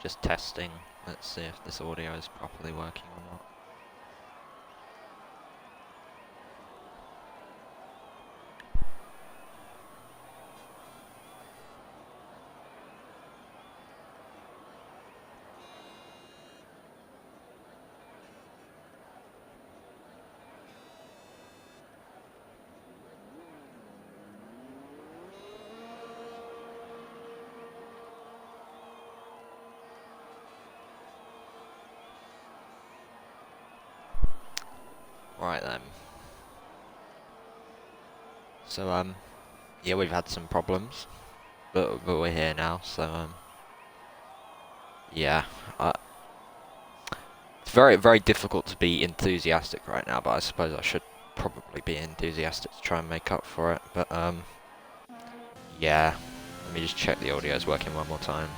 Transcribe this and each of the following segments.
Just testing. Let's see if this audio is properly working or not. Right then. So yeah, we've had some problems, but we're here now. So yeah, it's very difficult to be enthusiastic right now. But I suppose I should probably be enthusiastic to try and make up for it. But yeah, let me just check the audio is working one more time.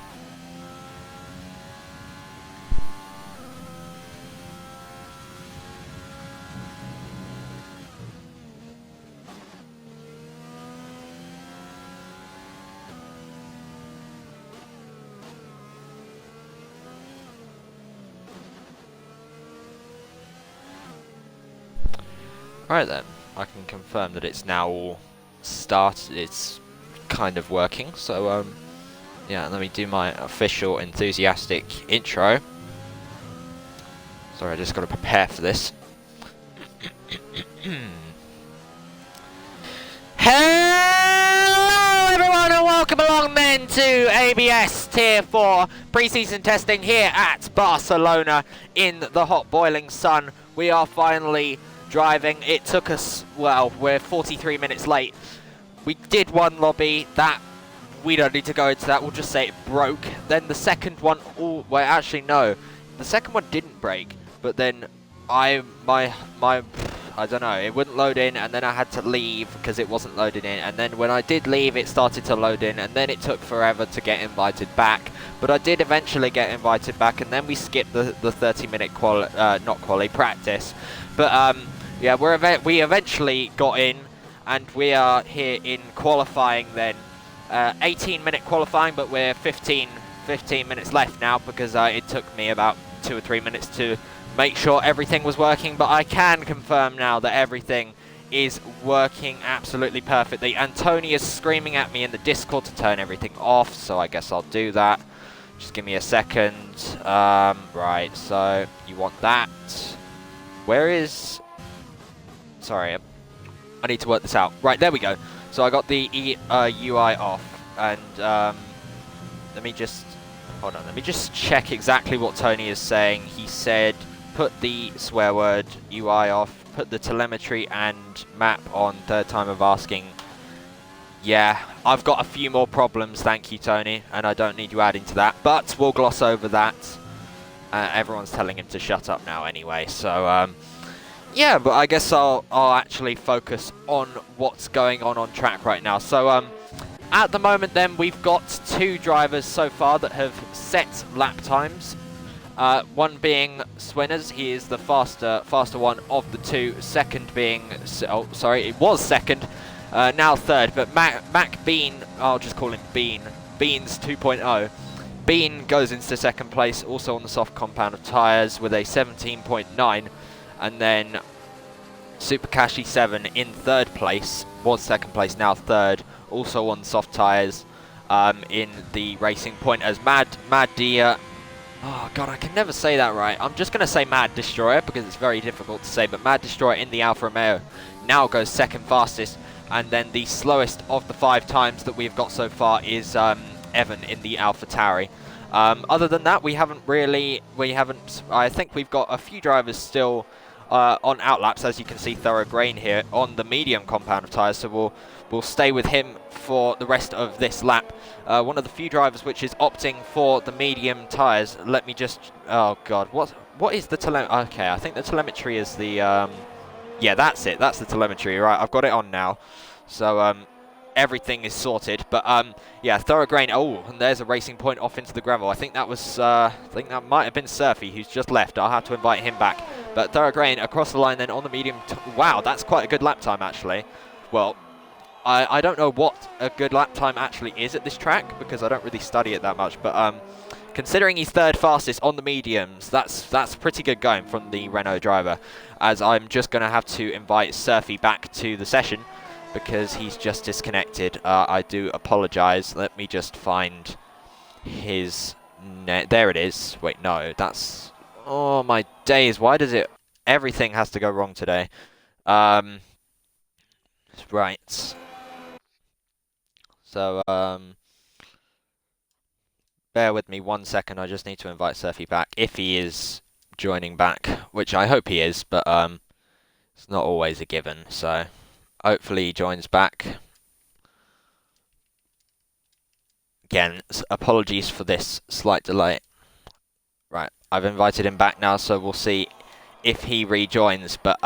Right then, I can confirm that it's now all started. It's kind of working. So yeah, let me do my official enthusiastic intro. Sorry, I just got to prepare for this. Hello everyone and welcome along then to ABS Tier 4 pre-season testing here at Barcelona in the hot boiling sun. We are finally driving. It took us, well, we're 43 minutes late. We did one lobby that we don't need to go into that, we'll just say it broke. Then the second one, well actually no, the second one didn't break, but then I don't know, it wouldn't load in and then I had to leave because it wasn't loading in, and then when I did leave it started to load in and then it took forever to get invited back, but I did eventually get invited back and then we skipped the 30-minute practice. But yeah, we eventually got in and we are here in qualifying then. 18-minute qualifying, but we're 15 minutes left now because it took me about 2 or 3 minutes to make sure everything was working, but I can confirm now that everything is working absolutely perfectly. Tony is screaming at me in the Discord to turn everything off, so I guess I'll do that. Just give me a second. Right, so you want that. Where is... Sorry, I need to work this out. Right, there we go. So I got the UI off, and let me just... Hold on, let me just check exactly what Tony is saying. He said, put the swear word UI off, put the telemetry and map on, third time of asking. Yeah, I've got a few more problems, thank you Tony, and I don't need you adding to that, but we'll gloss over that. Everyone's telling him to shut up now anyway, so yeah, but I guess I'll actually focus on what's going on track right now. So at the moment then, we've got 2 drivers so far that have set lap times. One being Swinners, he is the faster one of the 2. Second being, oh sorry, it was second, now third, but Mac Bean, I'll just call him Bean, Beans 2.0. Bean goes into second place, also on the soft compound of tyres with a 17.9. And then Super Kashi 7 in third place, was second place, now third, also on soft tyres in the Racing Point as Mad Dia. Oh god, I can never say that right. I'm just going to say Mad Destroyer because it's very difficult to say, but Mad Destroyer in the Alfa Romeo now goes second fastest, and then the slowest of the 5 times that we've got so far is Evan in the Alpha Tauri. Other than that, I think we've got a few drivers still on outlaps, as you can see Thorough Grain here on the medium compound of tyres, so we'll stay with him for the rest of this lap. One of the few drivers which is opting for the medium tyres. Let me just, oh god, what is the telemetry? Okay, I think the telemetry is the, yeah, that's it, that's the telemetry, right, I've got it on now. So everything is sorted, but yeah, Thorough Grain, oh, and there's a Racing Point off into the gravel. I think that was, I think that might have been Surfy, who's just left. I'll have to invite him back. But Thorough Grain across the line then on the medium, wow, that's quite a good lap time actually. Well, I don't know what a good lap time actually is at this track, because I don't really study it that much, but considering he's third fastest on the mediums, that's pretty good going from the Renault driver. As I'm just going to have to invite Surfy back to the session because he's just disconnected. I do apologise. Let me just find his there it is. Wait, no, that's... Oh, my days. Why does it... Everything has to go wrong today. Right. So, bear with me 1 second. I just need to invite Surfy back. If he is joining back, which I hope he is, but it's not always a given. So, hopefully he joins back. Again, apologies for this slight delay. Right, I've invited him back now, so we'll see if he rejoins. But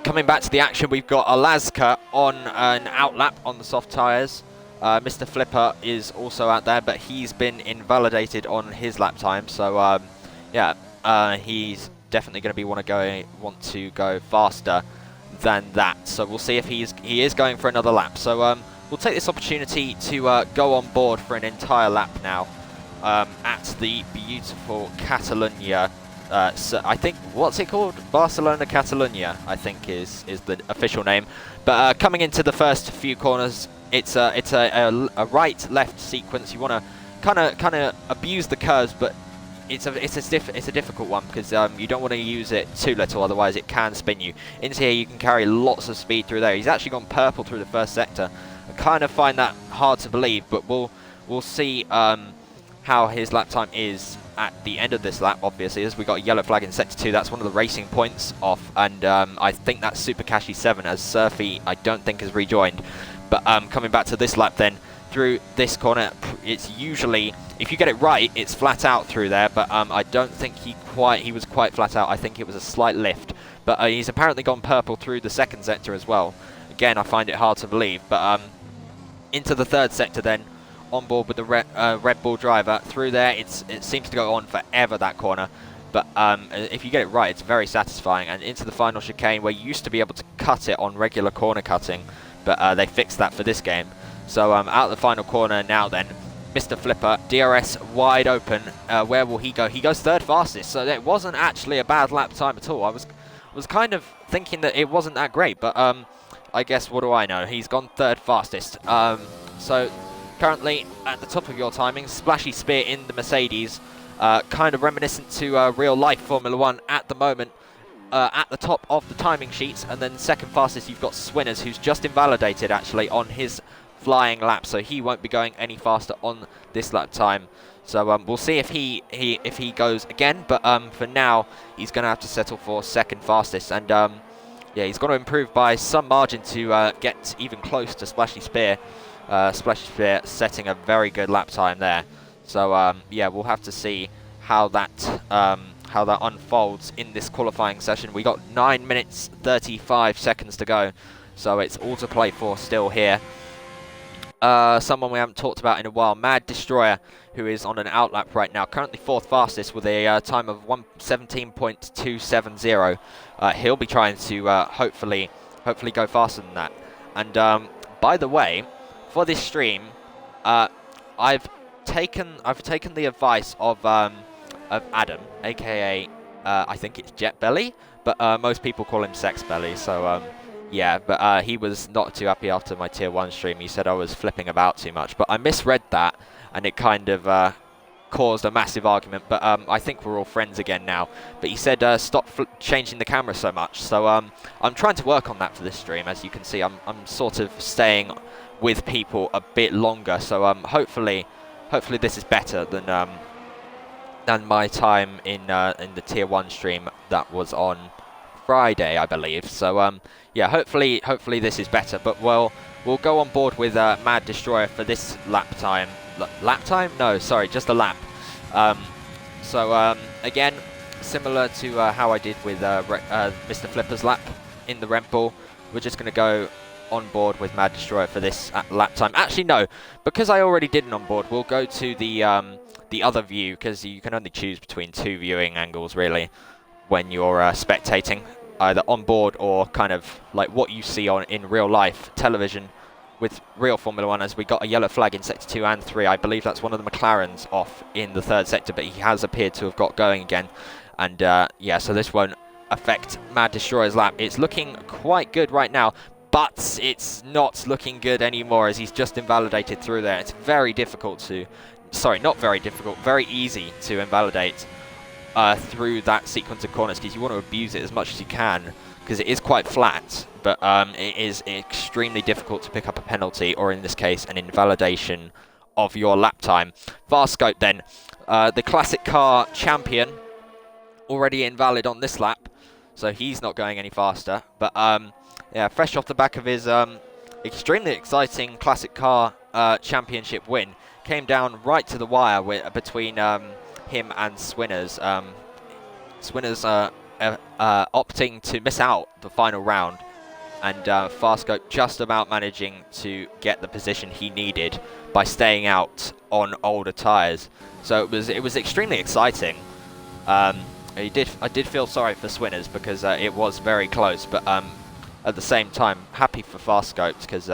coming back to the action, we've got Alaska on an outlap on the soft tyres. Mr. Flipper is also out there, but he's been invalidated on his lap time. So yeah, he's definitely going to want to go faster than that. So we'll see if he is going for another lap. So we'll take this opportunity to go on board for an entire lap now at the beautiful Catalunya. So I think, what's it called? Barcelona Catalunya, I think is the official name. But coming into the first few corners, it's a right-left sequence. You want to kind of abuse the curves, but it's a difficult one because you don't want to use it too little, otherwise it can spin you. Into here, you can carry lots of speed through there. He's actually gone purple through the first sector. I kind of find that hard to believe, but we'll see how his lap time is at the end of this lap. Obviously, as we got a yellow flag in sector 2, that's one of the racing points off, and I think that's Super Kashi 7, as Surfy I don't think has rejoined. But coming back to this lap then, through this corner, it's usually, if you get it right, it's flat out through there, but I don't think he was quite flat out. I think it was a slight lift, but he's apparently gone purple through the second sector as well. Again, I find it hard to believe, but into the third sector then, on board with the Red Bull driver. Through there, it seems to go on forever, that corner, but if you get it right, it's very satisfying. And into the final chicane, where you used to be able to cut it on regular corner cutting, but they fixed that for this game. So out of the final corner now then, Mr. Flipper, DRS wide open. Where will he go? He goes third fastest, so it wasn't actually a bad lap time at all. I was kind of thinking that it wasn't that great, but I guess, what do I know? He's gone third fastest. So currently at the top of your timing, Splashy Spear in the Mercedes, kind of reminiscent to real life Formula 1 at the moment. At the top of the timing sheets, and then second fastest you've got Swinners, who's just invalidated actually on his flying lap, so he won't be going any faster on this lap time. So we'll see if he goes again, but for now he's going to have to settle for second fastest, and yeah, he's got to improve by some margin to get even close to Splashy Spear. Splashy Spear setting a very good lap time there. So yeah, we'll have to see how that unfolds in this qualifying session. We got 9 minutes 35 seconds to go, so it's all to play for still here. Someone we haven't talked about in a while, Mad Destroyer, who is on an outlap right now, currently fourth fastest with a time of 1:17.270. He'll be trying to hopefully go faster than that. And by the way, for this stream, I've taken the advice of Adam, aka I think it's Jet Belly, but most people call him Sex Belly. So yeah, but he was not too happy after my tier 1 stream. He said I was flipping about too much, but I misread that, and it kind of caused a massive argument. But I think we're all friends again now. But he said stop changing the camera so much. So I'm trying to work on that for this stream. As you can see, I'm sort of staying with people a bit longer. So hopefully this is better than my time in the tier 1 stream that was on Friday, I believe. So yeah, hopefully this is better. But we'll go on board with Mad Destroyer for this lap time. Lap time? No, sorry, just a lap. So again, similar to how I did with Mr. Flipper's lap in the Red Bull, we're just going to go on board with Mad Destroyer for this lap time. Actually, no, because I already did an on board, we'll go to the other view, because you can only choose between 2 viewing angles really when you're spectating, either on board or kind of like what you see in real life television with real Formula 1, as we got a yellow flag in sector 2 and 3. I believe that's one of the McLarens off in the third sector, but he has appeared to have got going again. And yeah, so this won't affect Mad Destroyer's lap. It's looking quite good right now, but it's not looking good anymore as he's just invalidated through there. It's very difficult to, sorry, not very difficult, very easy to invalidate through that sequence of corners, because you want to abuse it as much as you can, because it is quite flat, but it is extremely difficult to pick up a penalty, or in this case, an invalidation of your lap time. Farscope then, the classic car champion, already invalid on this lap, so he's not going any faster. But yeah, fresh off the back of his extremely exciting classic car championship win, came down right to the wire between him and Swinners. Swinners opting to miss out the final round, and Farscope just about managing to get the position he needed by staying out on older tyres. So it was extremely exciting. I did feel sorry for Swinners because it was very close, but at the same time, happy for Farscope because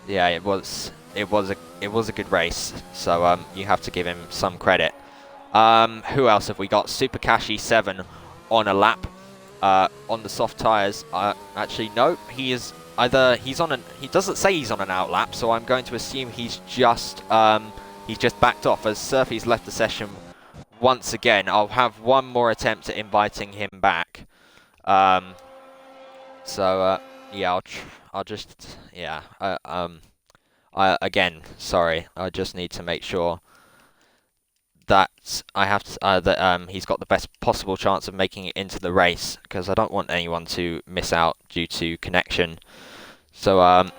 yeah, it was a good race. So you have to give him some credit. Who else have we got? Super Kashi 7 on a lap on the soft tyres. Actually, no, he doesn't say he's on an out lap, so I'm going to assume he's just backed off as Surfy's left the session once again. I'll have one more attempt at inviting him back. So yeah, I'll just yeah. Again, sorry, I just need to make sure that I have to, that he's got the best possible chance of making it into the race, because I don't want anyone to miss out due to connection. So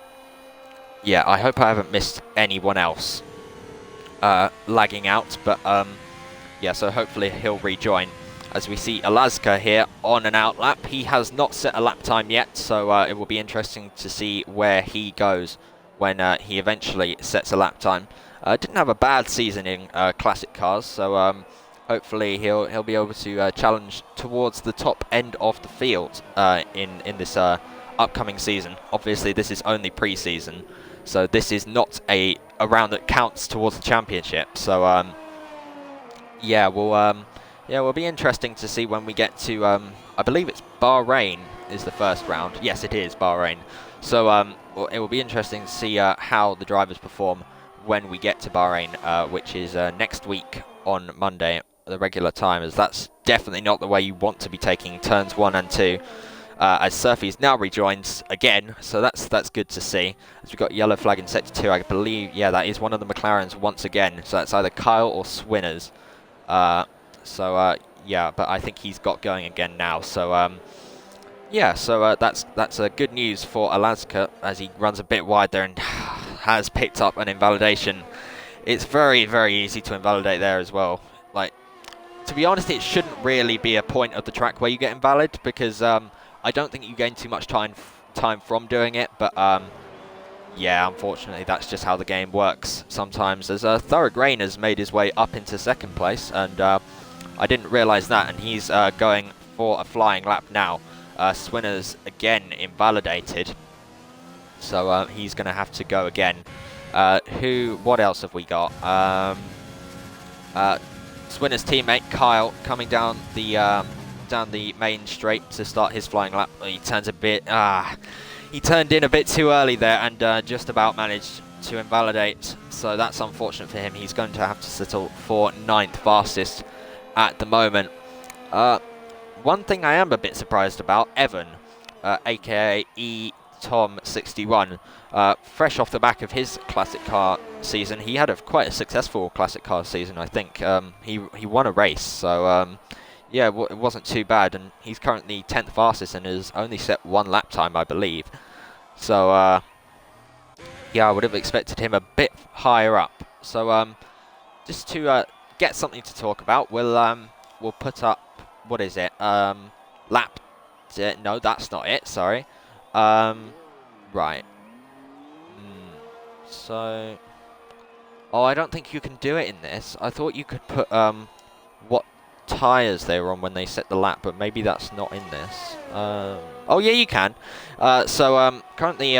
yeah, I hope I haven't missed anyone else lagging out, but yeah, so hopefully he'll rejoin. As we see Alaska here on an out lap, he has not set a lap time yet, so it will be interesting to see where he goes when he eventually sets a lap time. Didn't have a bad season in classic cars, so hopefully he'll be able to challenge towards the top end of the field in this upcoming season. Obviously, this is only pre-season, so this is not a round that counts towards the championship. So yeah, will be interesting to see when we get to I believe it's Bahrain is the first round. Yes, it is Bahrain. So it will be interesting to see how the drivers perform when we get to Bahrain, which is next week on Monday, the regular time, as that's definitely not the way you want to be taking turns 1 and 2. As Surfy's now rejoins again, so that's good to see. As we've got yellow flag in sector 2, I believe, yeah, that is one of the McLarens once again. So that's either Kyle or Swinners. Yeah, but I think he's got going again now. So yeah, so that's good news for Alaska as he runs a bit wide there and has picked up an invalidation. It's very, very easy to invalidate there as well. Like, to be honest, it shouldn't really be a point of the track where you get invalid, because I don't think you gain too much time from doing it. But yeah, unfortunately, that's just how the game works sometimes. As Thorograin has made his way up into second place, and I didn't realise that, and he's going for a flying lap now. Swinner's again invalidated, so he's going to have to go again. What else have we got? Swinner's teammate Kyle coming down the main straight to start his flying lap. He turns he turned in a bit too early there and just about managed to invalidate, so that's unfortunate for him. He's going to have to settle for 9th fastest at the moment. One thing I am a bit surprised about, Evan, aka eTom61, fresh off the back of his classic car season. He had quite a successful classic car season, I think. He won a race, so yeah, it wasn't too bad, and he's currently 10th fastest and has only set 1 lap time, I believe. So yeah, I would have expected him a bit higher up. So just to get something to talk about, we'll put up, what is it? Lap. No, that's not it. Sorry. Right. So, oh, I don't think you can do it in this. I thought you could put what tyres they were on when they set the lap, but maybe that's not in this. Oh yeah, you can. So currently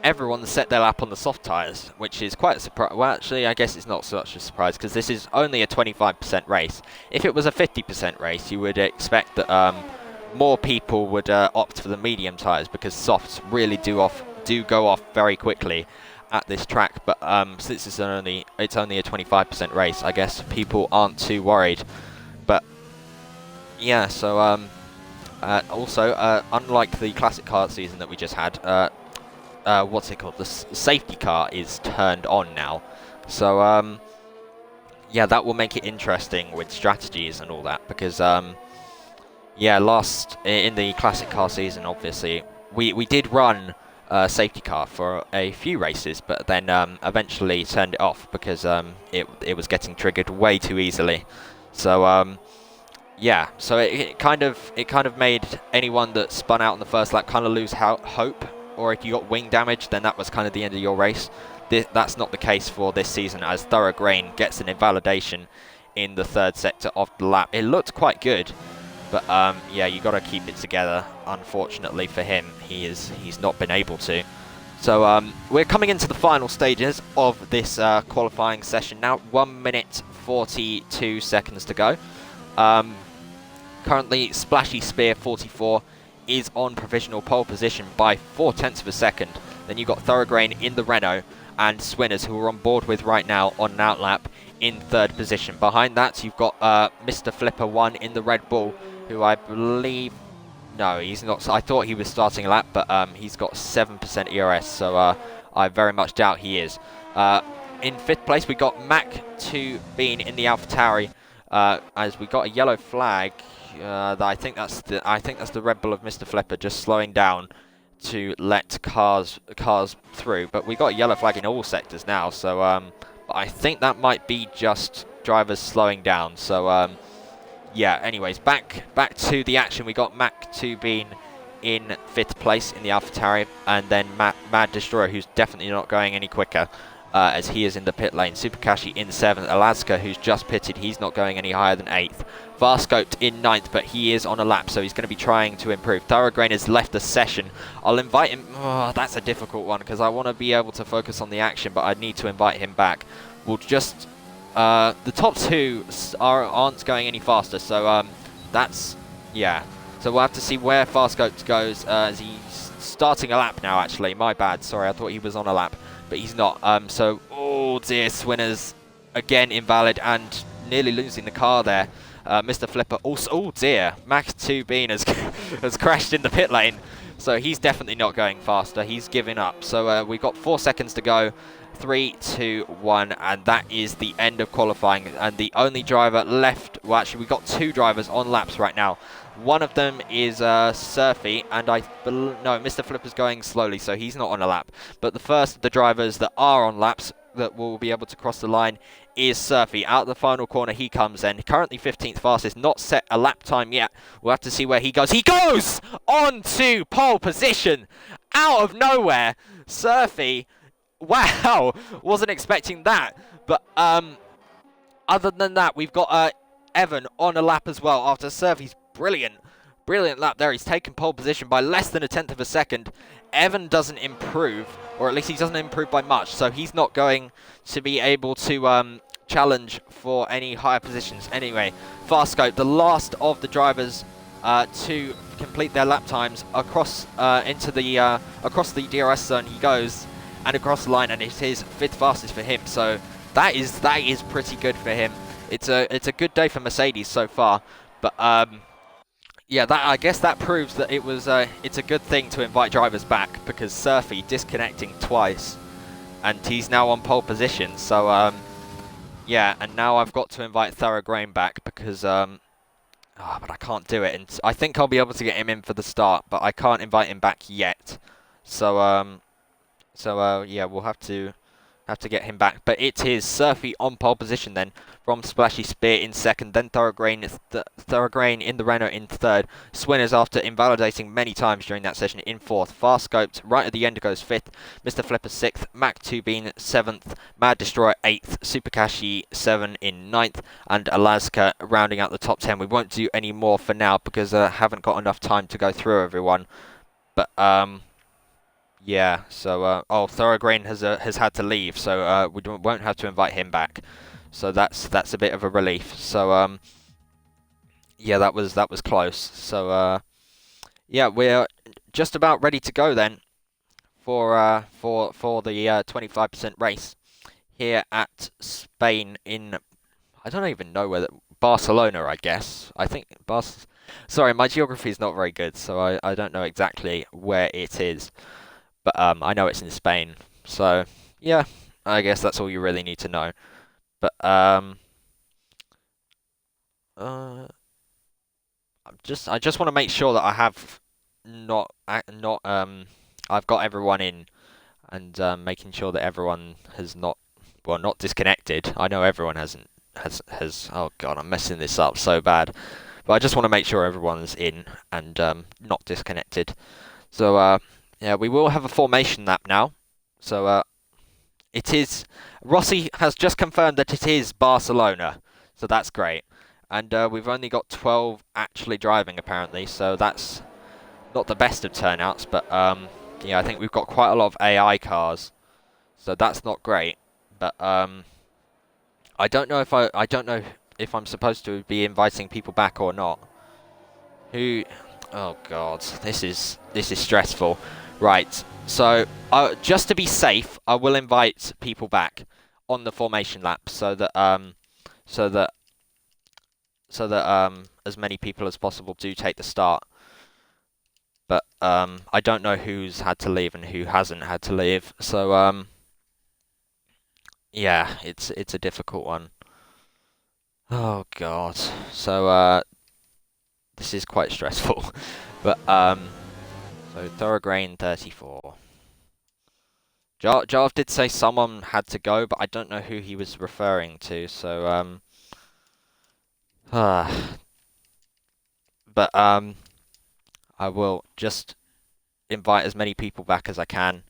everyone set their lap on the soft tyres, which is quite a surprise. Well, actually, I guess it's not such a surprise because this is only a 25% race. If it was a 50% race, you would expect that more people would opt for the medium tyres because softs really do go off very quickly at this track. But since it's only a 25% race, I guess people aren't too worried. But yeah, so also unlike the classic car season that we just had, what's it called? The safety car is turned on now. So yeah, that will make it interesting with strategies and all that because yeah, in the classic car season, obviously we did run safety car for a few races, but then eventually turned it off because it was getting triggered way too easily. So yeah, so it kind of made anyone that spun out in the first lap kind of lose hope. Or if you got wing damage, then that was kind of the end of your race. That's not the case for this season, as Thorograin gets an invalidation in the third sector of the lap. It looked quite good, but yeah, you got to keep it together. Unfortunately for him, he's not been able to. So we're coming into the final stages of this qualifying session now. 1 minute 42 seconds to go. Currently, Splashy Spear 44 is on provisional pole position by 0.4 of a second. Then you've got Thorograin in the Renault and Swinners, who are on board with right now on an outlap, in third position. Behind that, you've got Mr. Flipper 1 in the Red Bull, who I believe... No, he's not. I thought he was starting a lap, but he's got 7% ERS, so I very much doubt he is. In fifth place, we got Mac2 Bean in the AlphaTauri, as we got a yellow flag. I think that's the Red Bull of Mr. Flipper just slowing down to let cars through. But we got a yellow flag in all sectors now, so but I think that might be just drivers slowing down. So yeah. Anyways, back to the action. We got Mac2 Bean in fifth place in the AlphaTauri, and then Mad Destroyer, who's definitely not going any quicker. As he is in the pit lane. Superkashi in 7th. Alaska, who's just pitted, he's not going any higher than 8th. Varscoped in 9th, but he is on a lap, so he's going to be trying to improve. Thorograin has left the session. I'll invite him. Oh, that's a difficult one, because I want to be able to focus on the action, but I need to invite him back. We'll just... the top two aren't going any faster, so that's... Yeah. So we'll have to see where Varscoped goes, as he's starting a lap now, actually. My bad. Sorry, I thought he was on a lap. But he's not. So, oh dear, Swinners again invalid and nearly losing the car there. Mr. Flipper also, oh dear, Mac2 Bean has crashed in the pit lane. So he's definitely not going faster. He's giving up. So we've got 4 seconds to go. 3, 2, 1, and that is the end of qualifying. And the only driver left, well actually we've got 2 drivers on laps right now. One of them is Surfy, and no, Mr. Flipper's going slowly, so he's not on a lap. But the first of the drivers that are on laps that will be able to cross the line is Surfy. Out of the final corner he comes in. Currently 15th fastest, not set a lap time yet. We'll have to see where he goes. He goes on to pole position out of nowhere. Surfy, wow, wasn't expecting that. But other than that, we've got Evan on a lap as well after Surfy's brilliant lap there. He's taken pole position by less than 1/10 of a second. Evan doesn't improve, or at least he doesn't improve by much, so he's not going to be able to challenge for any higher positions. Anyway, Farscope, the last of the drivers to complete their lap times across across the DRS zone he goes, and across the line, and it is 5th fastest for him. So that is pretty good for him. It's a good day for Mercedes so far, but yeah, I guess that proves that it's a good thing to invite drivers back, because Surfy disconnecting twice and he's now on pole position. So yeah, and now I've got to invite Thorograin back because but I can't do it, and I think I'll be able to get him in for the start, but I can't invite him back yet. So yeah, we'll have to get him back. But it is Surfy on pole position then, from Splashy Spear in 2nd, then Thorograin in the Renault in 3rd, Swinners after invalidating many times during that session in 4th, Farscoped right at the end goes 5th, Mr. Flipper 6th, Mac2 Bean 7th, Mad Destroyer 8th, Superkashi 7 in 9th, and Alaska rounding out the top 10. We won't do any more for now because I haven't got enough time to go through everyone. But Yeah, so oh, Thorograin has had to leave, so won't have to invite him back. So that's a bit of a relief. So yeah, that was close. So yeah, we're just about ready to go then for the 25% race here at Spain in, I don't even know where Barcelona, I guess. I think Sorry, my geography is not very good, so I don't know exactly where it is. But I know it's in Spain, so yeah, I guess that's all you really need to know. But I just want to make sure that I have I've got everyone in, and making sure that everyone has not disconnected. I know everyone has. Oh God, I'm messing this up so bad. But I just want to make sure everyone's in and not disconnected. So yeah, we will have a formation lap now. So it is. Rossi has just confirmed that it is Barcelona, so that's great. And we've only got 12 actually driving apparently, so that's not the best of turnouts. But yeah, I think we've got quite a lot of AI cars, so that's not great. But I don't know if I'm supposed to be inviting people back or not. Who? Oh God, this is stressful. Right. So just to be safe, I will invite people back on the formation lap, so that so that as many people as possible do take the start. But I don't know who's had to leave and who hasn't had to leave. So yeah, it's a difficult one. Oh God. So this is quite stressful. But so Thorograin 34. Jarv did say someone had to go, but I don't know who he was referring to. So but I will just invite as many people back as I can,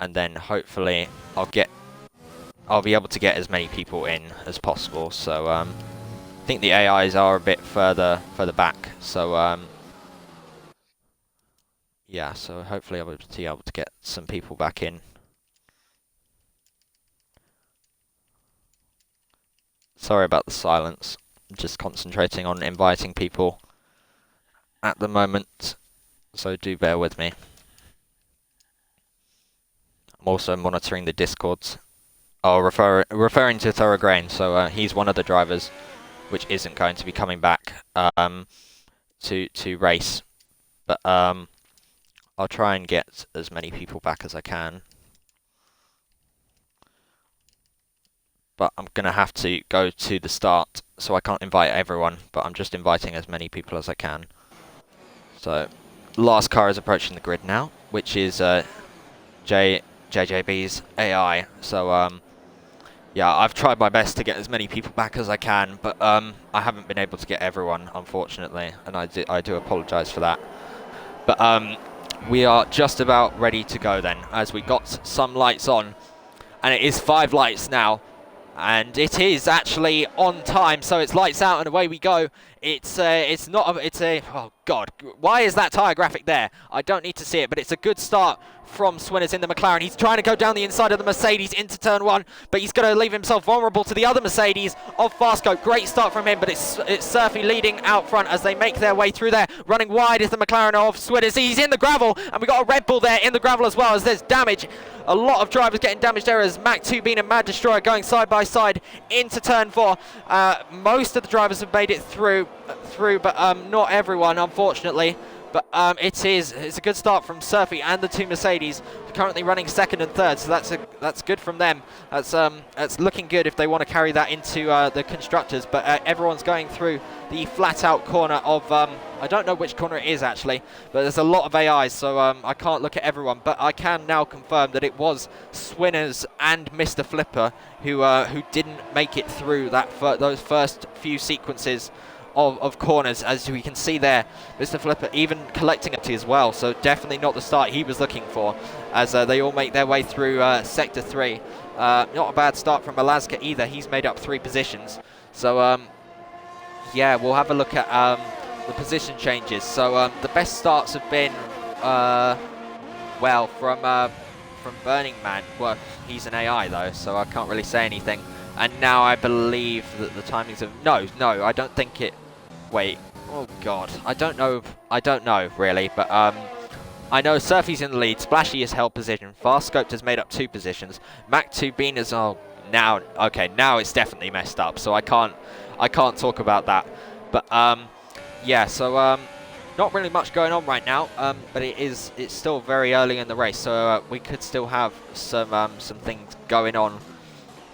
and then hopefully I'll be able to get as many people in as possible. So I think the AIs are a bit further back. So yeah, so hopefully I'll be able to get some people back in. Sorry about the silence. I'm just concentrating on inviting people at the moment, so do bear with me. I'm also monitoring the Discords. Oh, referring to Thorograin, so he's one of the drivers which isn't going to be coming back to race. But I'll try and get as many people back as I can. But I'm going to have to go to the start, so I can't invite everyone, but I'm just inviting as many people as I can. So, last car is approaching the grid now, which is JJB's AI. So, yeah, I've tried my best to get as many people back as I can, but I haven't been able to get everyone, unfortunately, and I do apologise for that. But we are just about ready to go then, as we got some lights on, and it is 5 lights now. And it is actually on time, so it's lights out and away we go. It's oh God, why is that tyre graphic there? I don't need to see it, but it's a good start from Swinners in the McLaren. He's trying to go down the inside of the Mercedes into turn 1, but he's going to leave himself vulnerable to the other Mercedes of Farscope. Great start from him, but it's Surfy leading out front as they make their way through there. Running wide is the McLaren of Swinners. He's in the gravel, and we got a Red Bull there in the gravel as well, as there's damage. A lot of drivers getting damaged there as Mac 2 being a Mad Destroyer going side by side into turn 4. Most of the drivers have made it through, but not everyone, unfortunately. But it's a good start from Surfy and the 2 Mercedes, currently running 2nd and 3rd, so that's good from them. That's looking good if they want to carry that into the constructors. But everyone's going through the flat out corner of I don't know which corner it is actually, but there's a lot of AIs, so I can't look at everyone. But I can now confirm that it was Swinners and Mr. Flipper who didn't make it through those first few sequences of corners, as we can see there. Mr. Flipper even collecting it as well, so definitely not the start he was looking for, as they all make their way through Sector 3. Not a bad start from Alaska either. He's made up 3 positions. So yeah, we'll have a look at the position changes. So the best starts have been well, from Burning Man. Well, he's an AI though, so I can't really say anything. And now I believe that the timings of no, I don't think it. Wait, oh god, I don't know really, but I know Surfy's in the lead, Splashy has held position, Fast Scoped has made up 2 positions, Mac2Bean is now it's definitely messed up, so I can't talk about that. But yeah, so not really much going on right now, but it's still very early in the race, so we could still have some things going on.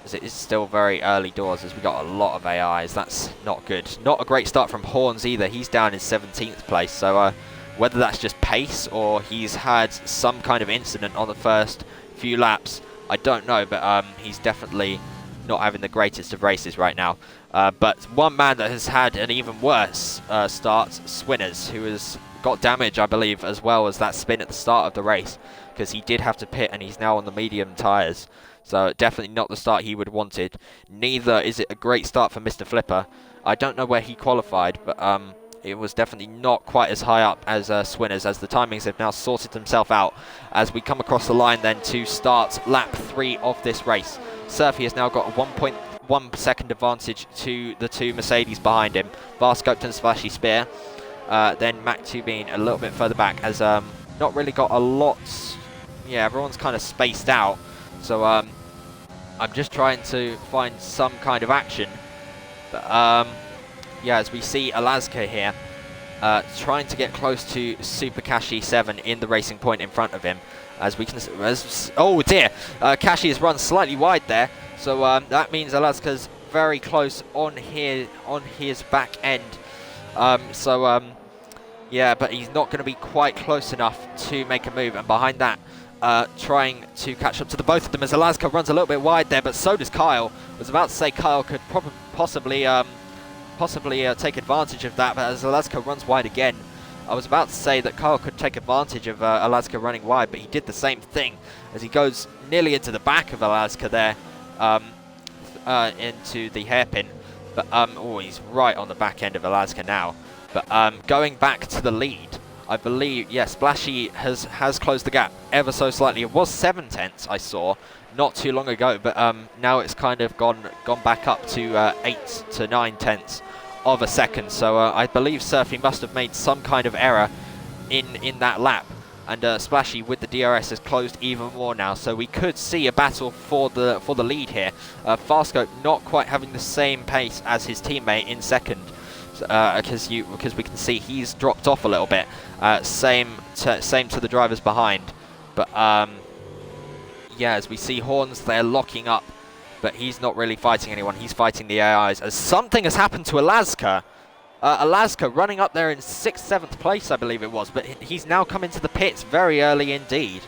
As it is still very early doors, as we got a lot of AIs. That's not good. Not a great start from Horns either. He's down in 17th place, so whether that's just pace or he's had some kind of incident on the first few laps, I don't know, but he's definitely not having the greatest of races right now. But one man that has had an even worse start, Swinners, who has got damage, I believe, as well as that spin at the start of the race, because he did have to pit and he's now on the medium tyres. So definitely not the start he would have wanted. Neither is it a great start for Mr. Flipper. I don't know where he qualified, but it was definitely not quite as high up as Swinners, as the timings have now sorted themselves out as we come across the line then to start lap 3 of this race. Surfy has now got a 1.1 second advantage to the 2 Mercedes behind him. Fast Scoped and Splashy Spear. Then Mac2Bean a little bit further back, as not really got a lot. Yeah, everyone's kind of spaced out. So I'm just trying to find some kind of action. But yeah, as we see Alaska here trying to get close to Super Kashi 7 in the racing point in front of him. As we can, oh dear, Kashi has run slightly wide there. So that means Alaska's very close on his back end. Yeah, but he's not going to be quite close enough to make a move. And behind that, trying to catch up to the both of them as Alaska runs a little bit wide there, but so does Kyle. I was about to say Kyle could possibly take advantage of that, but as Alaska runs wide again, I was about to say that Kyle could take advantage of Alaska running wide, but he did the same thing as he goes nearly into the back of Alaska there, into the hairpin. But oh, he's right on the back end of Alaska now. But going back to the lead, I believe, yes, Splashy has closed the gap ever so slightly. It was 7 tenths I saw not too long ago, but now it's kind of gone back up to 8 to 9 tenths of a second. So I believe Surfy must have made some kind of error in that lap, and Splashy with the DRS has closed even more now. So we could see a battle for the lead here. Farscope not quite having the same pace as his teammate in second. Because we can see he's dropped off a little bit. Same to the drivers behind. But yeah, as we see Horns, they're locking up, but he's not really fighting anyone. He's fighting the AIs. As something has happened to Alaska. Alaska running up there in 6th, 7th place, I believe it was, but he's now come into the pits very early indeed.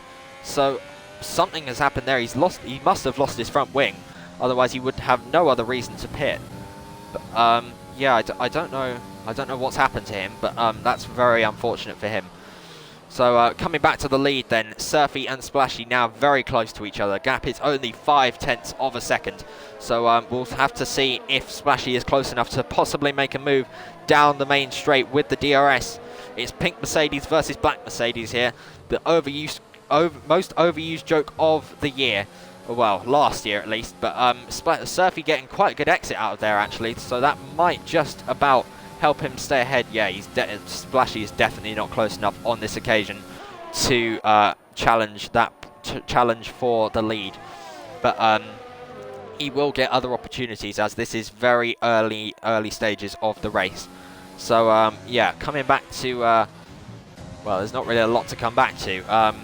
So something has happened there. He must have lost his front wing, otherwise he would have no other reason to pit. But yeah, I don't know what's happened to him, but that's very unfortunate for him. So coming back to the lead then, Surfy and Splashy now very close to each other. Gap is only 5 tenths of a second. So we'll have to see if Splashy is close enough to possibly make a move down the main straight with the DRS. It's pink Mercedes versus black Mercedes here. The most overused joke of the year. Well, last year at least, but Surfy getting quite a good exit out of there actually, so that might just about help him stay ahead. Yeah, Splashy is definitely not close enough on this occasion to challenge for the lead, but he will get other opportunities as this is very early stages of the race. So yeah, coming back to well, there's not really a lot to come back to.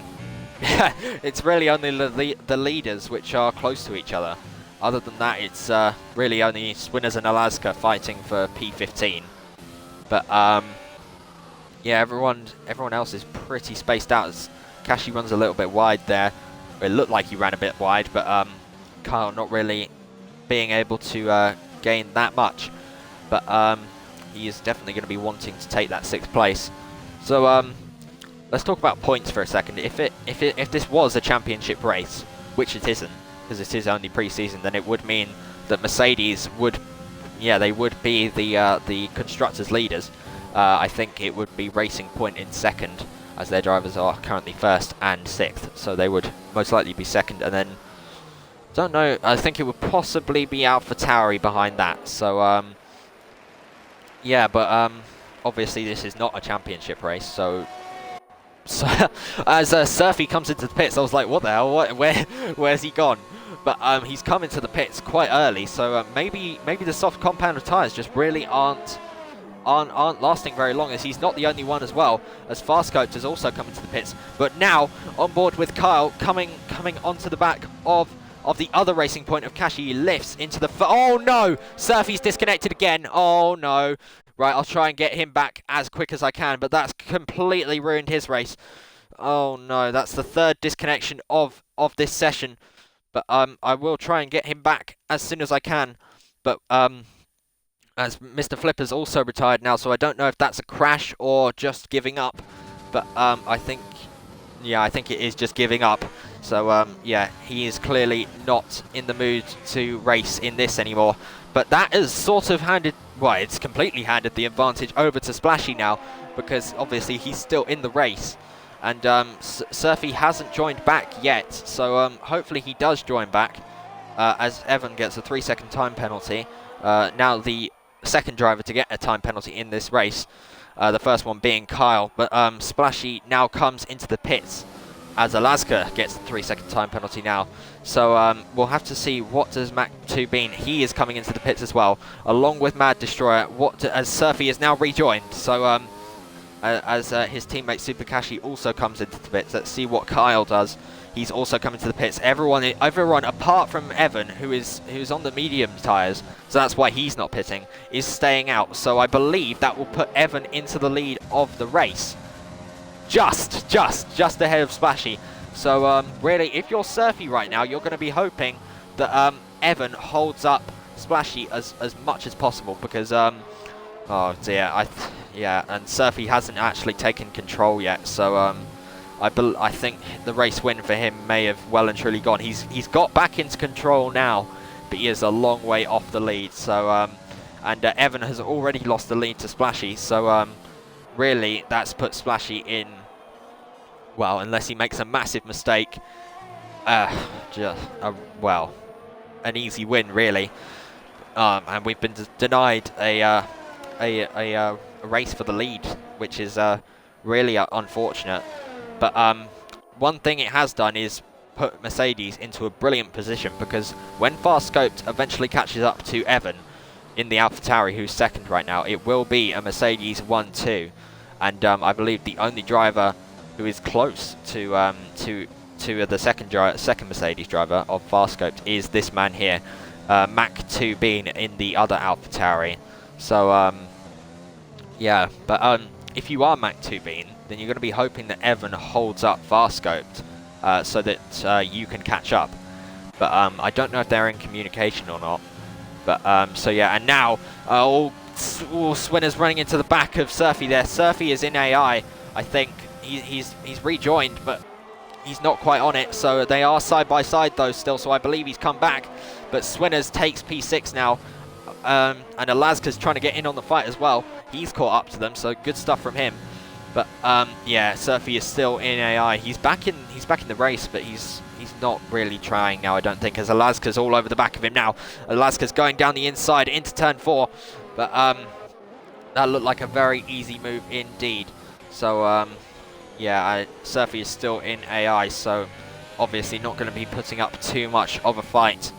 It's really only the leaders which are close to each other. Other than that, it's really only Swinners and Alaska fighting for P15. But yeah, everyone else is pretty spaced out. As Kashi runs a little bit wide there. It looked like he ran a bit wide, but Kyle not really being able to gain that much. But he is definitely going to be wanting to take that 6th place. So let's talk about points for a second. If this was a championship race, which it isn't, because it is only pre-season, then it would mean that Mercedes would, yeah, they would be the constructors' leaders. I think it would be Racing Point in second, as their drivers are currently 1st and 6th, so they would most likely be 2nd, and then, don't know, I think it would possibly be AlphaTauri behind that, so, yeah, but, obviously this is not a championship race, so as Surfy comes into the pits, I was like, what the hell, where's he gone? But he's come into the pits quite early, so maybe the soft compound of tyres just really aren't lasting very long, as he's not the only one as well, as Farscoped has also come into the pits. But now, on board with Kyle, coming onto the back of the other Racing Point of Kashi, he lifts into the... Oh no! Surfy's disconnected again. Oh no. Right, I'll try and get him back as quick as I can, but that's completely ruined his race. Oh no, that's the 3rd disconnection of this session. But I will try and get him back as soon as I can. But as Mr. Flipper's also retired now, so I don't know if that's a crash or just giving up. But I think it is just giving up. So yeah, he is clearly not in the mood to race in this anymore. But that has sort of handed, well, it's completely handed the advantage over to Splashy now, because obviously he's still in the race. And Surfy hasn't joined back yet, so hopefully he does join back, as Evan gets a 3-second time penalty. Now the 2nd driver to get a time penalty in this race, the first one being Kyle. But Splashy now comes into the pits, as Alaska gets the 3-second time penalty now. So we'll have to see what does Mac2Bean. He is coming into the pits as well, along with Mad Destroyer, as Surfy is now rejoined. So as his teammate Super Kashi also comes into the pits. Let's see what Kyle does. He's also coming to the pits. Everyone apart from Evan, who's on the medium tyres, so that's why he's not pitting, is staying out. So I believe that will put Evan into the lead of the race, just ahead of Splashy. So really, if you're Surfy right now, you're going to be hoping that Evan holds up Splashy as much as possible, because oh dear, yeah, and Surfy hasn't actually taken control yet, so I think the race win for him may have well and truly gone. He's got back into control now, but he is a long way off the lead. So and Evan has already lost the lead to Splashy, so really that's put Splashy in, well, unless he makes a massive mistake, well, an easy win really. And we've been denied a race for the lead, which is really unfortunate. But one thing it has done is put Mercedes into a brilliant position, because when Farscoped eventually catches up to Evan in the AlphaTauri, who's 2nd right now, it will be a Mercedes 1-2, and I believe the only driver who is close to the second Mercedes driver of Farscoped is this man here, Mac2Bean, in the other AlphaTauri. So yeah, but if you are Mac2Bean, then you're going to be hoping that Evan holds up Farscoped, so that you can catch up. But I don't know if they're in communication or not. But so yeah, and now Swinner's running into the back of Surfy there. Surfy is in AI, I think. He's rejoined, but he's not quite on it. So they are side by side though still, so I believe he's come back. But Swinners takes P6 now. And Alaska's trying to get in on the fight as well. He's caught up to them, so good stuff from him. But yeah, Surfy is still in AI. He's back in the race, but he's not really trying now, I don't think, as Alaska's all over the back of him now. Alaska's going down the inside into turn 4, but that looked like a very easy move indeed. So yeah, Surfy is still in AI, so obviously not going to be putting up too much of a fight.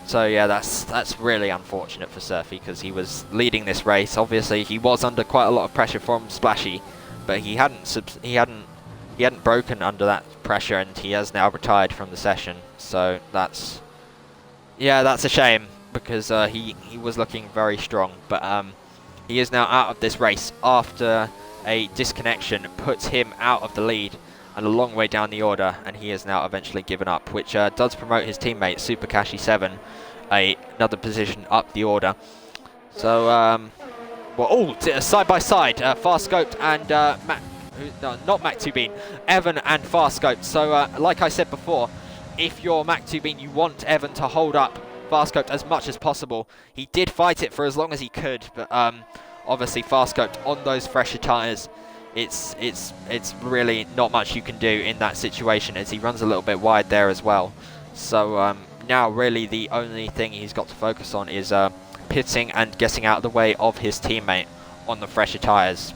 So yeah, that's really unfortunate for Surfy, because he was leading this race. Obviously, he was under quite a lot of pressure from Splashy, but he hadn't broken under that pressure, and he has now retired from the session. So that's a shame, because he was looking very strong. But he is now out of this race after a disconnection puts him out of the lead and a long way down the order, and he has now eventually given up, which does promote his teammate Super Kashi 7 another position up the order. So well, side by side, Farscoped and not Mac2Bean, Evan and Farscoped. So like I said before, if you're Mac2Bean, you want Evan to hold up Farscoped as much as possible. He did fight it for as long as he could, but obviously Farscoped on those fresher tyres it's really not much you can do in that situation, as he runs a little bit wide there as well. So now really the only thing he's got to focus on is pitting and getting out of the way of his teammate on the fresher tyres.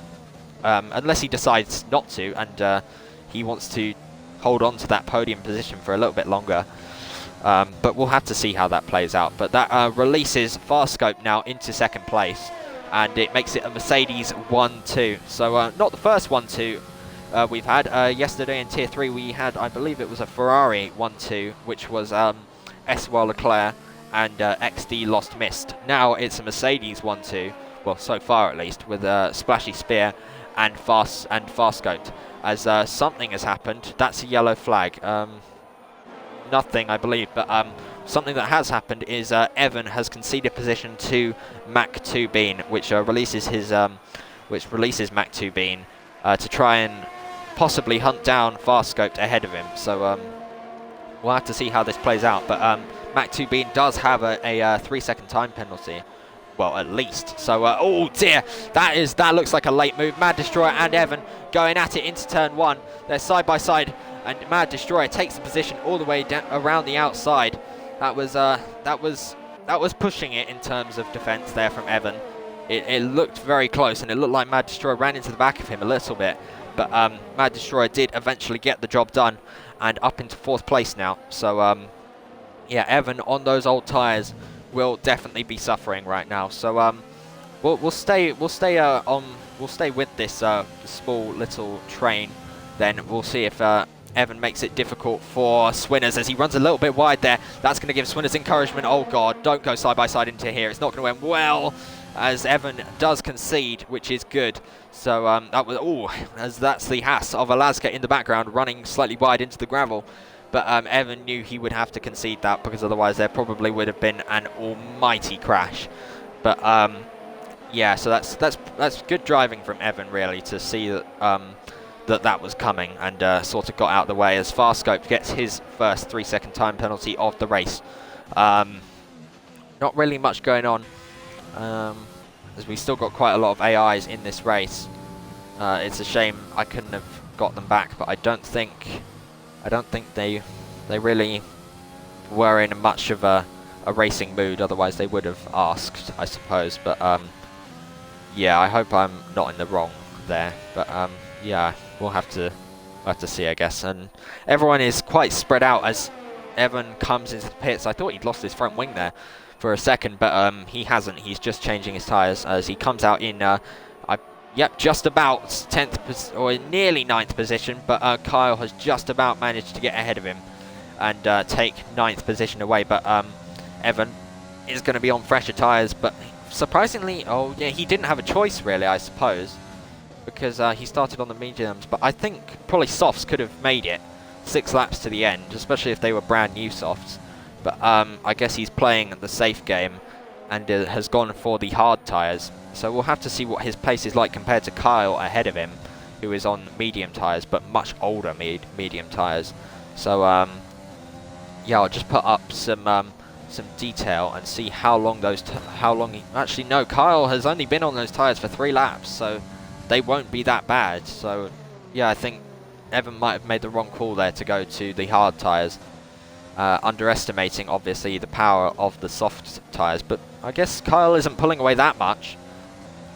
Unless he decides not to, and he wants to hold on to that podium position for a little bit longer. But we'll have to see how that plays out. But that releases Farscope now into second place, and it makes it a Mercedes 1-2. So not the first 1-2 we've had. Yesterday in Tier 3 we had, I believe it was a Ferrari 1-2, which was Eswell Leclerc and XD Lost Mist. Now it's a Mercedes 1-2, well, so far at least, with Splashy Spear and Farscope. As something has happened. That's a yellow flag. Nothing, I believe, but something that has happened is Evan has conceded position to Mac2Bean, which releases Mac2Bean to try and possibly hunt down Farscope ahead of him. So we'll have to see how this plays out. But Mac2Bean does have a 3-second time penalty. Well, at least. So, oh dear, that looks like a late move. Mad Destroyer and Evan going at it into turn 1. They're side by side, and Mad Destroyer takes the position all the way down around the outside. That was pushing it in terms of defense there from Evan. It looked very close, and it looked like Mad Destroyer ran into the back of him a little bit. But Mad Destroyer did eventually get the job done, and up into 4th place now. So, yeah, Evan on those old tyres will definitely be suffering right now. So we'll stay with this small little train. Then we'll see if Evan makes it difficult for Swinners as he runs a little bit wide there. That's going to give Swinners encouragement. Oh god, don't go side by side into here. It's not going to end well, as Evan does concede, which is good. So that was as that's the Haas of Alaska in the background running slightly wide into the gravel. But Evan knew he would have to concede that, because otherwise there probably would have been an almighty crash. But yeah, so that's good driving from Evan, really, to see that that was coming, and sort of got out of the way as Farscope gets his first 3-second time penalty of the race. Not really much going on, as we still got quite a lot of AIs in this race. It's a shame I couldn't have got them back, but I don't think they really were in much of a racing mood. Otherwise they would have asked, I suppose. But yeah, I hope I'm not in the wrong there. But yeah, we'll have to see, I guess. And everyone is quite spread out as Evan comes into the pits. I thought he'd lost his front wing there for a second, but he hasn't. He's just changing his tyres as he comes out in yep, just about 10th or nearly 9th position, but Kyle has just about managed to get ahead of him and take 9th position away. But Evan is going to be on fresher tyres, but surprisingly, oh yeah, he didn't have a choice really, I suppose, because he started on the mediums. But I think probably softs could have made it 6 laps to the end, especially if they were brand new softs. But I guess he's playing the safe game and has gone for the hard tyres. So we'll have to see what his pace is like compared to Kyle ahead of him, who is on medium tyres, but much older medium tyres. So yeah, I'll just put up some detail and see how long actually no, Kyle has only been on those tyres for 3 laps, so they won't be that bad. So yeah, I think Evan might have made the wrong call there to go to the hard tyres, underestimating obviously the power of the soft tyres. But I guess Kyle isn't pulling away that much.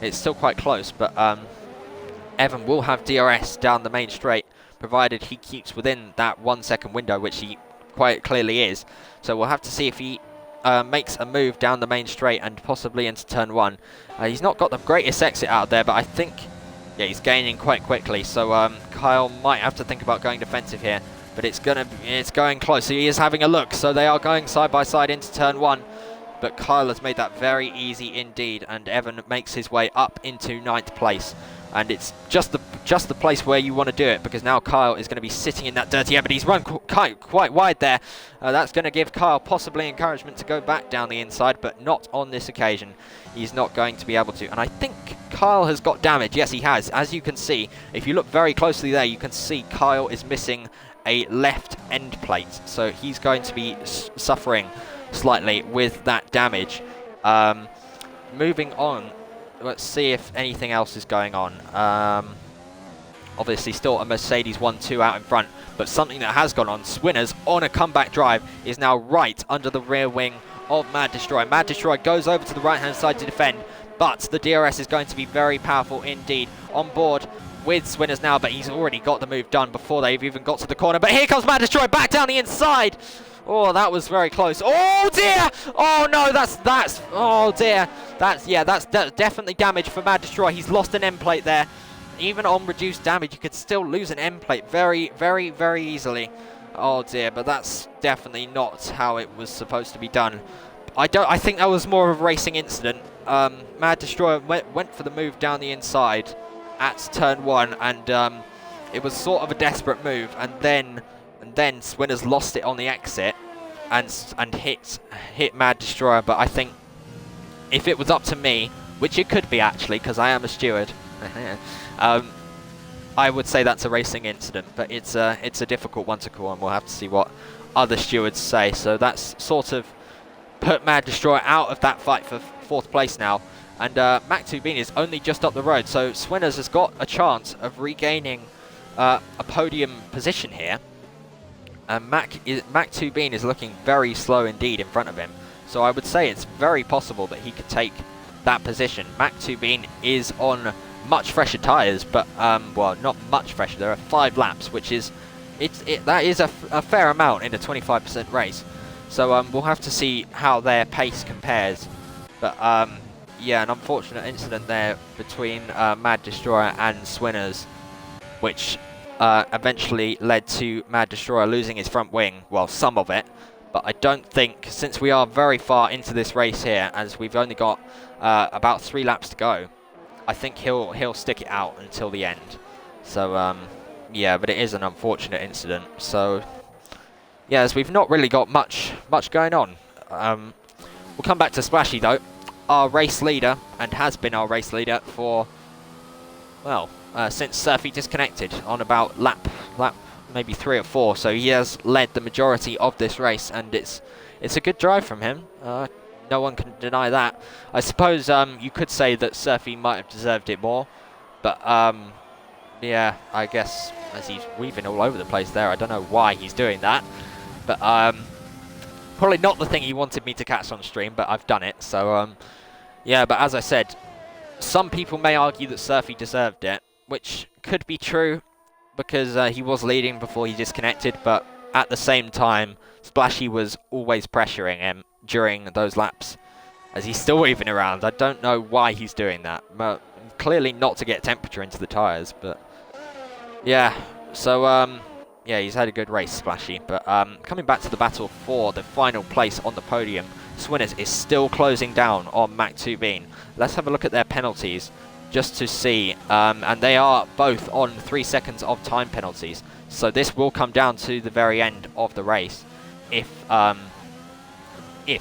It's still quite close, but Evan will have DRS down the main straight, provided he keeps within that 1 second window, which he quite clearly is. So we'll have to see if he makes a move down the main straight and possibly into turn 1. He's not got the greatest exit out there, but I think, yeah, he's gaining quite quickly. So Kyle might have to think about going defensive here, but it's going close. He is having a look, so they are going side by side into turn 1. But Kyle has made that very easy indeed, and Evan makes his way up into 9th place. And it's just the place where you want to do it, because now Kyle is going to be sitting in that dirty air, but he's run quite wide there. That's going to give Kyle possibly encouragement to go back down the inside, but not on this occasion. He's not going to be able to. And I think Kyle has got damage. Yes, he has. As you can see, if you look very closely there, you can see Kyle is missing a left end plate. So he's going to be suffering slightly with that damage. Moving on, let's see if anything else is going on. Obviously still a Mercedes 1-2 out in front, but something that has gone on. Swinners on a comeback drive is now right under the rear wing of Mad Destroyer. Mad Destroyer goes over to the right-hand side to defend, but the DRS is going to be very powerful indeed. On board with Swinners now, but he's already got the move done before they've even got to the corner. But here comes Mad Destroyer back down the inside. Oh, that was very close. Oh dear! Oh no, that's oh dear. That's definitely damage for Mad Destroyer. He's lost an end plate there. Even on reduced damage, you could still lose an end plate very, very, very easily. Oh dear, but that's definitely not how it was supposed to be done. I think that was more of a racing incident. Mad Destroyer went for the move down the inside at turn 1, and it was sort of a desperate move, and then Swinners lost it on the exit and hit Mad Destroyer. But I think if it was up to me, which it could be actually, because I am a steward, I would say that's a racing incident. But it's a difficult one to call, and we'll have to see what other stewards say. So that's sort of put Mad Destroyer out of that fight for 4th place now. And Mac2Bean is only just up the road, so Swinners has got a chance of regaining a podium position here. Mac2Bean is looking very slow indeed in front of him, so I would say it's very possible that he could take that position. Mac2Bean is on much fresher tyres, but well, not much fresher. There are 5 laps, which is that is a fair amount in a 25% race. So we'll have to see how their pace compares. But yeah, an unfortunate incident there between Mad Destroyer and Swinners, which eventually led to Mad Destroyer losing his front wing, well, some of it. But I don't think, since we are very far into this race here, as we've only got about 3 laps to go, I think he'll stick it out until the end. So yeah, but it is an unfortunate incident. So yeah, as we've not really got much going on. We'll come back to Splashy though, our race leader, and has been our race leader for, well, since Surfy disconnected on about lap maybe 3 or 4. So he has led the majority of this race, and it's a good drive from him. No one can deny that. I suppose you could say that Surfy might have deserved it more, but yeah, I guess as he's weaving all over the place there, I don't know why he's doing that. But probably not the thing he wanted me to catch on stream, but I've done it. So yeah, but as I said, some people may argue that Surfy deserved it, which could be true because he was leading before he disconnected, but at the same time, Splashy was always pressuring him during those laps as he's still weaving around. I don't know why he's doing that. Clearly not to get temperature into the tyres, but yeah, so yeah, he's had a good race, Splashy. But coming back to the battle for the final place on the podium, Swinners is still closing down on Mac2Bean. Let's have a look at their penalties just to see, and they are both on 3 seconds of time penalties. So this will come down to the very end of the race if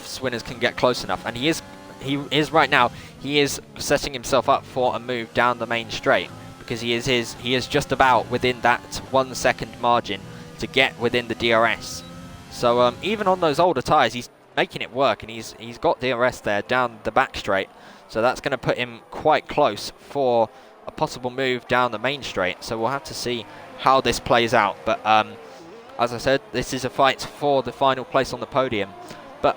Swinners can get close enough. And he is right now, he is setting himself up for a move down the main straight, because he is just about within that 1 second margin to get within the DRS. So even on those older tyres, he's making it work, and he's got DRS there down the back straight. So that's going to put him quite close for a possible move down the main straight. So we'll have to see how this plays out. But as I said, this is a fight for the final place on the podium. But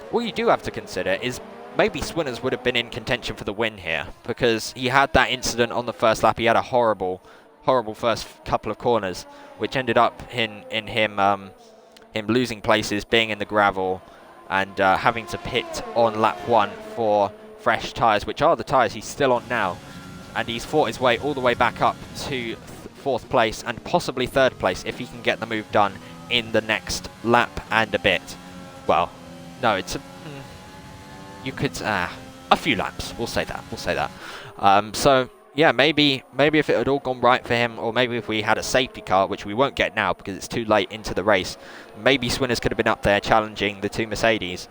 what you do have to consider is maybe Swinners would have been in contention for the win here, because he had that incident on the first lap. He had a horrible first couple of corners, which ended up in him losing places, being in the gravel, and having to pit on lap 1 for fresh tyres, which are the tyres he's still on now. And he's fought his way all the way back up to 4th place and possibly 3rd place if he can get the move done in the next lap and a bit. Well, no, it's you could a few laps. We'll say that. So yeah, maybe if it had all gone right for him, or maybe if we had a safety car, which we won't get now because it's too late into the race, maybe Swinners could have been up there challenging the 2 Mercedes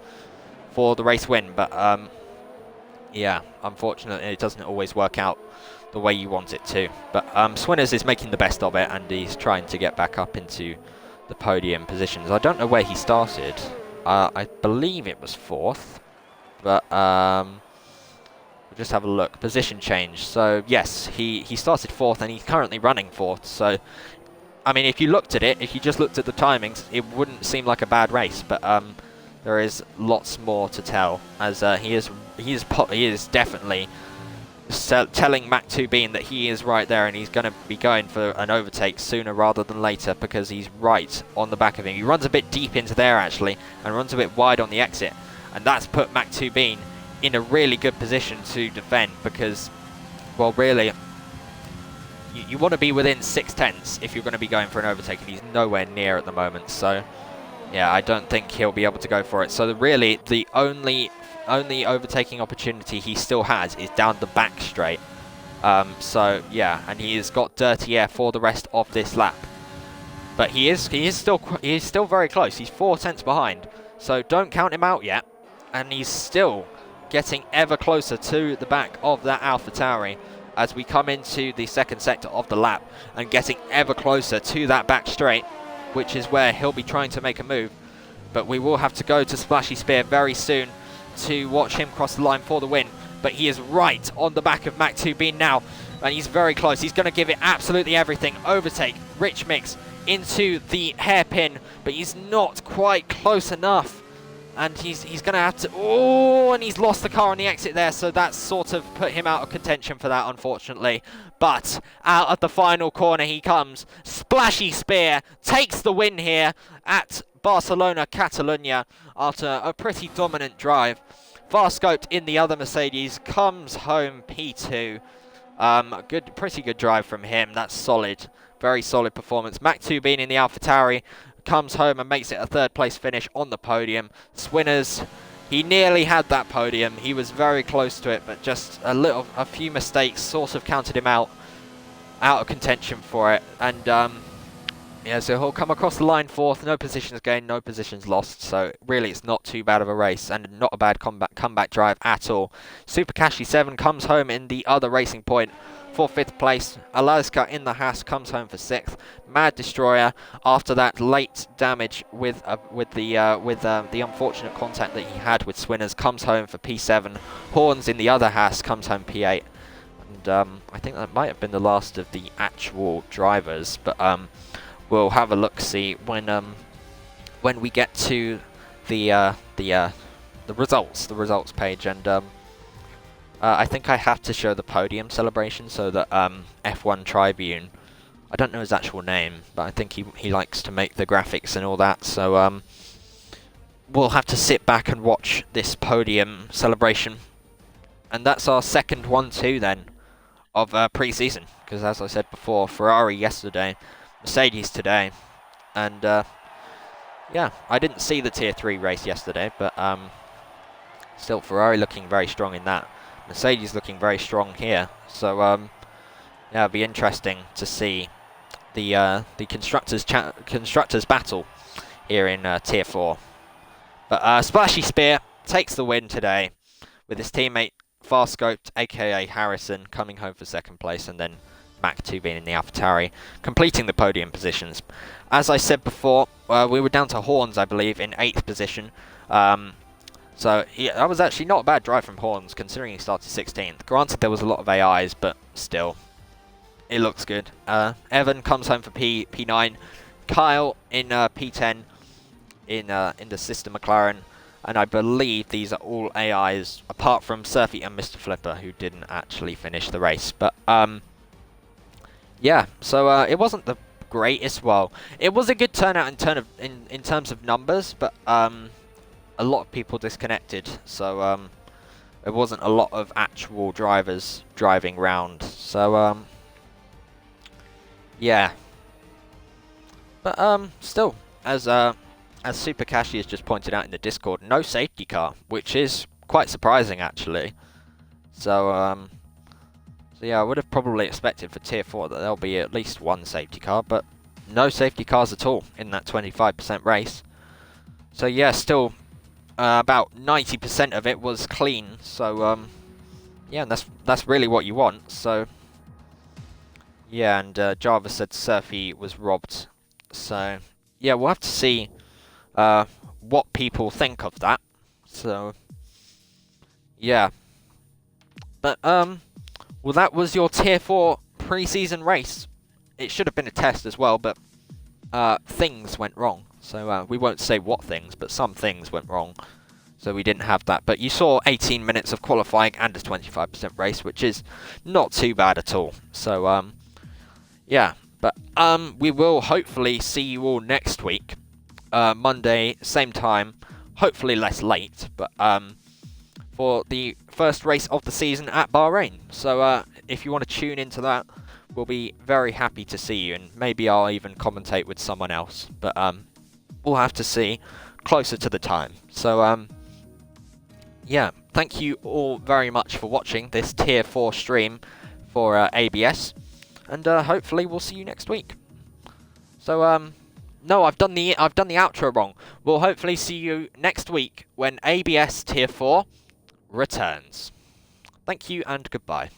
for the race win. But yeah, unfortunately, it doesn't always work out the way you want it to. But Swinners is making the best of it, and he's trying to get back up into the podium positions. I don't know where he started. I believe it was 4th, but We'll just have a look. Position change. So yes, he started 4th and he's currently running 4th. So I mean, if you looked at it, if you just looked at the timings, it wouldn't seem like a bad race. But there is lots more to tell, as he is definitely telling Mac2Bean that he is right there and he's going to be going for an overtake sooner rather than later, because he's right on the back of him. He runs a bit deep into there actually and runs a bit wide on the exit, and that's put Mac2Bean in a really good position to defend, because, well, really, you want to be within 6/10 if you're going to be going for an overtake, and he's nowhere near at the moment. So yeah, I don't think he'll be able to go for it. So really the only overtaking opportunity he still has is down the back straight. So yeah, and he has got dirty air for the rest of this lap. But he is still very close. He's 4/10 behind. So don't count him out yet. And he's still getting ever closer to the back of that AlphaTauri as we come into the second sector of the lap, and getting ever closer to that back straight, which is where he'll be trying to make a move. But we will have to go to Splashy Spear very soon to watch him cross the line for the win. But he is right on the back of Mac2Bean now, and he's very close. He's going to give it absolutely everything. Overtake, Rich Mix into the hairpin, but he's not quite close enough. And he's going to have to... Oh, and he's lost the car on the exit there, so that's sort of put him out of contention for that, unfortunately. But out of the final corner he comes. Splashy Spear takes the win here at Barcelona, Catalunya, after a pretty dominant drive. Farscoped in the other Mercedes comes home P2. Pretty good drive from him. That's solid. Very solid performance. Mac2Bean in the AlphaTauri comes home and makes it a 3rd place finish on the podium. Swinners, he nearly had that podium. He was very close to it, but just a few mistakes sort of counted him out of contention for it. And yeah, so he'll come across the line 4th. No positions gained, no positions lost. So really, it's not too bad of a race, and not a bad comeback drive at all. Super Cashy 7 comes home in the other Racing Point for 5th place. Alaska in the Haas comes home for 6th. Mad Destroyer, after that late damage with the unfortunate contact that he had with Swinners, comes home for P7. Horns in the other Haas comes home P8. And I think that might have been the last of the actual drivers, but we'll have a look-see when we get to the results page. And I think I have to show the podium celebration so that F1 Tribune, I don't know his actual name, but I think he likes to make the graphics and all that. So we'll have to sit back and watch this podium celebration. And that's our second 1-2 then of pre-season, because as I said before, Ferrari yesterday, Mercedes today, and yeah, I didn't see the Tier 3 race yesterday, but still Ferrari looking very strong in that. Mercedes looking very strong here, so yeah, it'll be interesting to see the constructors battle here in Tier 4. But Splashy Spear takes the win today with his teammate Farscoped, aka Harrison, coming home for 2nd place, and then Mac2Bean in the AlphaTauri completing the podium positions. As I said before, we were down to Horns, I believe, in 8th position. So that was actually not a bad drive from Horns, considering he started 16th. Granted, there was a lot of AIs, but still, it looks good. Evan comes home for P9. Kyle in P10 in the Sister McLaren. And I believe these are all AIs, apart from Surfy and Mr. Flipper, who didn't actually finish the race. But yeah, so it wasn't the greatest. Well, it was a good turnout in terms of numbers, but a lot of people disconnected, so there wasn't a lot of actual drivers driving round. So yeah, but still, as Super Cashy has just pointed out in the Discord, no safety car, which is quite surprising actually. So so yeah, I would have probably expected for Tier 4 that there'll be at least one safety car, but no safety cars at all in that 25% race. So yeah, still about 90% of it was clean. So yeah, and that's really what you want. So yeah, and Java said Surfy was robbed. So yeah, we'll have to see what people think of that. So yeah, But, well, that was your Tier 4 pre-season race. It should have been a test as well, but things went wrong. So we won't say what things, but some things went wrong. So we didn't have that. But you saw 18 minutes of qualifying and a 25% race, which is not too bad at all. So, yeah. But we will hopefully see you all next week. Monday, same time. Hopefully less late. But for the first race of the season at Bahrain. So if you want to tune into that, we'll be very happy to see you. And maybe I'll even commentate with someone else. But we'll have to see closer to the time. So, yeah, thank you all very much for watching this Tier 4 stream for ABS, and hopefully we'll see you next week. So, no, I've done the outro wrong. We'll hopefully see you next week when ABS Tier 4 returns. Thank you and goodbye.